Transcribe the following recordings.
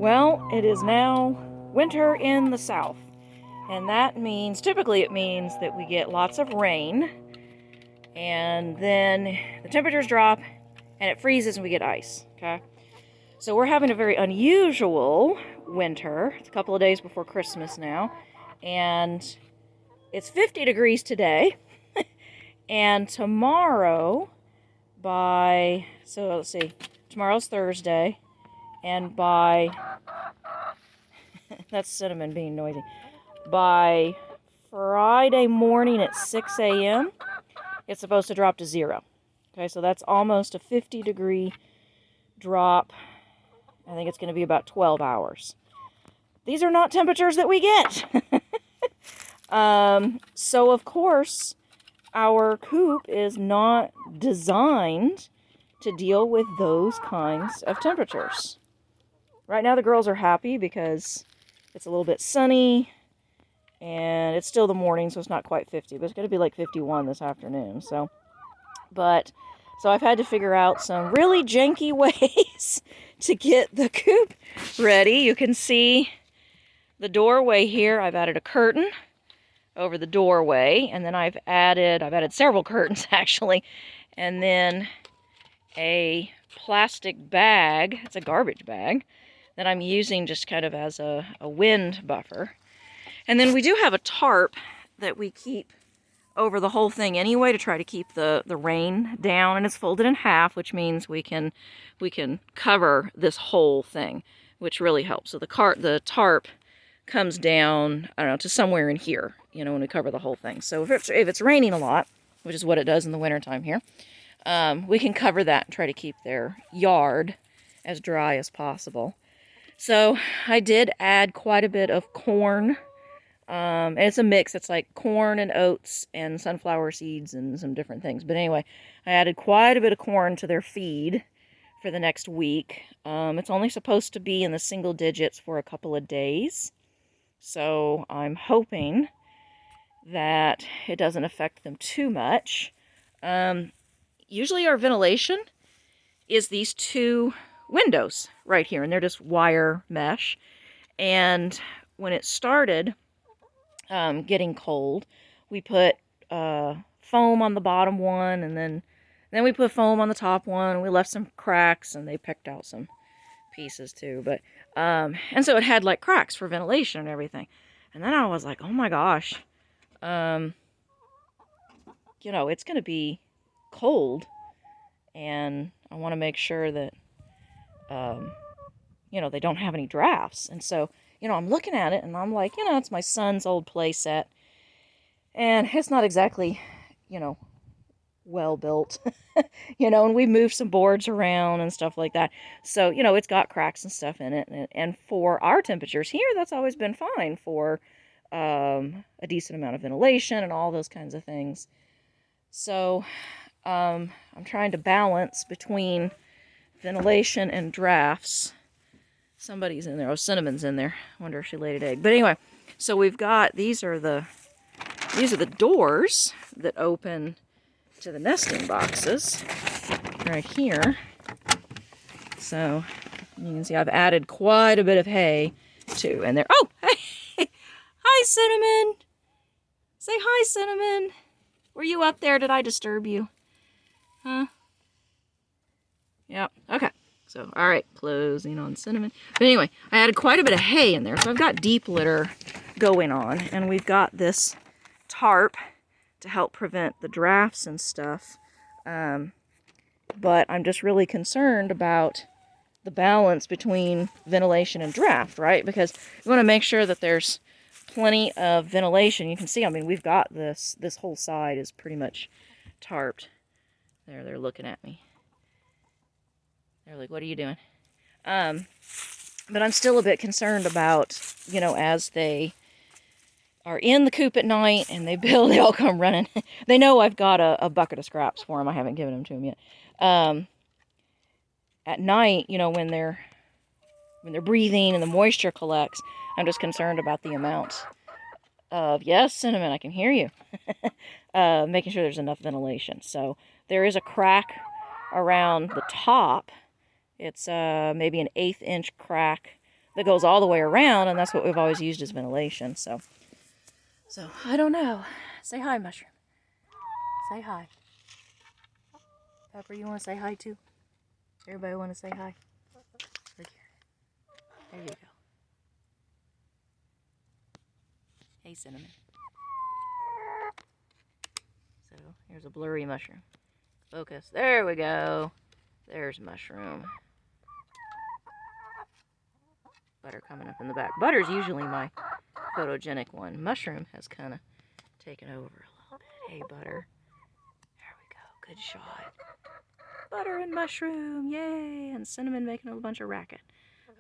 Well, it is now winter in the south, and that means, typically it means that we get lots of rain, and then the temperatures drop, and it freezes and we get ice, okay? So we're having a very unusual winter. It's a couple of days before Christmas now, and it's 50 degrees today, and tomorrow so let's see, tomorrow's Thursday, and that's Cinnamon being noisy. By Friday morning at 6 a.m., it's supposed to drop to 0. Okay, so that's almost a 50-degree drop. I think it's going to be about 12 hours. These are not temperatures that we get. So, of course, our coop is not designed to deal with those kinds of temperatures. Right now the girls are happy because it's a little bit sunny, and it's still the morning, so it's not quite 50, but it's going to be like 51 this afternoon. So I've had to figure out some really janky ways to get the coop ready. You can see the doorway here. I've added a curtain over the doorway, and then I've added several curtains actually, and then a plastic bag. It's a garbage bag that I'm using just kind of as a wind buffer. And then we do have a tarp that we keep over the whole thing anyway to try to keep the rain down, and it's folded in half, which means we can cover this whole thing, which really helps. So the tarp comes down, I don't know, to somewhere in here, when we cover the whole thing. So if it's raining a lot, which is what it does in the wintertime here, we can cover that and try to keep their yard as dry as possible. So I did add quite a bit of corn, and it's a mix. It's like corn and oats and sunflower seeds and some different things. But anyway, I added quite a bit of corn to their feed for the next week. It's only supposed to be in the single digits for a couple of days. So I'm hoping that it doesn't affect them too much. Usually our ventilation is these two windows right here, and they're just wire mesh. And when it started getting cold, we put foam on the bottom one, and then we put foam on the top one, and we left some cracks, and they picked out some pieces too. But and so it had like cracks for ventilation and everything. And then I was like, oh my gosh, it's gonna be cold, and I want to make sure that they don't have any drafts. And so I'm looking at it, and I'm like, it's my son's old play set, and it's not exactly well built. And we've moved some boards around and stuff like that, so it's got cracks and stuff in it, and for our temperatures here, that's always been fine for a decent amount of ventilation and all those kinds of things. So I'm trying to balance between ventilation and drafts. Somebody's in there. Oh, Cinnamon's in there. I wonder if she laid an egg. But anyway, so we've got, these are the doors that open to the nesting boxes right here. So you can see I've added quite a bit of hay too. And there, oh, hey, hi Cinnamon. Say hi, Cinnamon. Were you up there? Did I disturb you? Huh? Yep. Okay. So, all right, closing on Cinnamon. But anyway, I added quite a bit of hay in there. So I've got deep litter going on, and we've got this tarp to help prevent the drafts and stuff. But I'm just really concerned about the balance between ventilation and draft, right? Because you want to make sure that there's plenty of ventilation. You can see, we've got this whole side is pretty much tarped. There, they're looking at me. They're like, what are you doing? But I'm still a bit concerned about, as they are in the coop at night and they all come running. They know I've got a bucket of scraps for them. I haven't given them to them yet. At night, when they're breathing and the moisture collects, I'm just concerned about the amount of, yes, Cinnamon, I can hear you. Making sure there's enough ventilation. So there is a crack around the top. It's maybe an 1/8 inch crack that goes all the way around, and that's what we've always used as ventilation. So I don't know. Say hi, Mushroom. Say hi. Pepper, you want to say hi too? Everybody want to say hi? Right here. There you go. Hey, Cinnamon. So here's a blurry Mushroom. Focus. There we go. There's Mushroom. Butter coming up in the back. Butter's usually my photogenic one. Mushroom has kind of taken over a little bit. Hey, Butter. There we go. Good shot. Butter and Mushroom. Yay. And Cinnamon making a bunch of racket.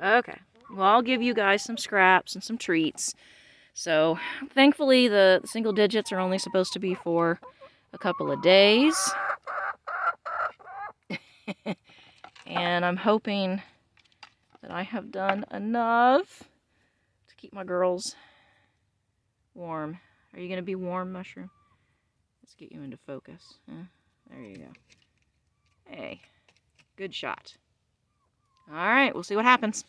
Okay. Well, I'll give you guys some scraps and some treats. So, thankfully, the single digits are only supposed to be for a couple of days. And I'm hoping that I have done enough to keep my girls warm. Are you going to be warm, Mushroom? Let's get you into focus. There you go. Hey, good shot. All right, we'll see what happens.